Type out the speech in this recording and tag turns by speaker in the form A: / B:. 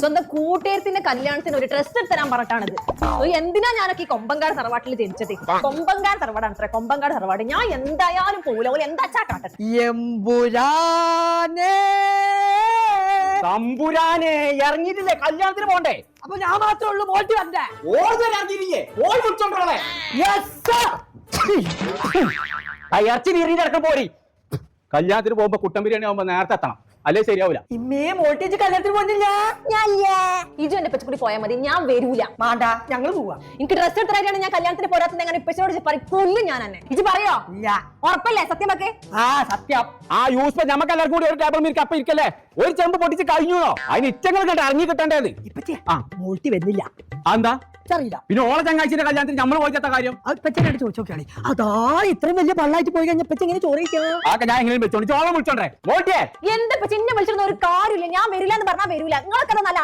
A: സ്വന്തം കൂട്ടുകാരത്തിന്റെ കല്യാണത്തിന് ഒരു ഡ്രസ് എടുത്തരാൻ പറഞ്ഞിട്ടാണിത്. എന്തിനാ ഞാനൊക്കെ ഈ കൊമ്പങ്കാട് തറവാട്ടിൽ ജനിച്ചത്? കൊമ്പങ്കാട് തറവാടാണ് അത്ര, കൊമ്പങ്കാട് തറവാട്. ഞാൻ എന്തായാലും പോകൂല. ഓല് എന്താച്ചാ കാട്ടട്ടെ.
B: തമ്പുരാനെ ഇറങ്ങിയിട്ടില്ലേ? കല്യാണത്തിന് പോണ്ടേ?
C: അപ്പൊ ഞാൻ മാത്രമേ ഉള്ളൂ മോട്ടി വരണ്ടേ?
B: ഇറച്ചി ബിരിയാണി അടക്കം പോരി. കല്യാണത്തിന് പോകുമ്പോ കുട്ടൻ ബിരിയാണി ആവുമ്പോ നേരത്തെ എത്തണം, അല്ലേ ശരിയാവൂല.
C: ഇമ്മേ മോട്ടിച്ച് കല്യാണത്തിന് പോകുന്നില്ല.
A: ഇജു എന്റെ പച്ചക്കൂടി പോയാൽ മതി, ഞാൻ വരൂല.
C: മാണ്ട, ഞങ്ങള് പോവാ.
A: എനിക്ക് ഡ്രസ് എടുത്തരാണ് ഞാൻ കല്യാണത്തിന് പോരാത്തത്. അങ്ങനെ ഇപ്പച്ചോട് കൊല്ലും ഞാൻ തന്നെ. ഇജ് പറയോ?
C: ഇല്ല.
A: ഉറപ്പല്ലേ? സത്യമൊക്കെ
C: സത്യം.
B: ആ യൂസ് നമുക്ക് എല്ലാവർക്കും കൂടി ഒരു ടേബിൾ മീർക്ക് അപ്പൊ ഇരിക്കല്ലേ? ഒരു ചെമ്പ് പൊട്ടിച്ച് കഴിഞ്ഞോ? അതിന് ഇറ്റങ്ങൾ കണ്ട് ഇറങ്ങി കിട്ടേണ്ടത്.
C: ഇപ്പച്ചേ മോട്ടി വരുന്നില്ല.
B: എന്താ
C: അറിയില്ല.
B: പിന്നെ ഓളെ ചങ്ങാഴ്ചയുടെ കല്യാണത്തിന് നമ്മൾ പോയിച്ച കാര്യം
C: ഇപ്പച്ചനോട് ചോദിച്ചോക്കാണ്. അതാ ഇത്രയും വലിയ പള്ളായിട്ട് പോയി കഴിഞ്ഞ ഇപ്പച്ച എങ്ങനെ ചോദിക്കാം?
B: ആക്കെ ഞാൻ എങ്ങനെ വെച്ചോണ്ട് ചോളം വിളിച്ചോണ്ടേ?
A: എന്റെ ചിഹ്നം വിളിച്ചിരുന്ന ഒരു കാര്യമില്ല. ഞാൻ വരില്ല എന്ന് പറഞ്ഞാൽ വരൂല. നിങ്ങളൊക്കെ നല്ല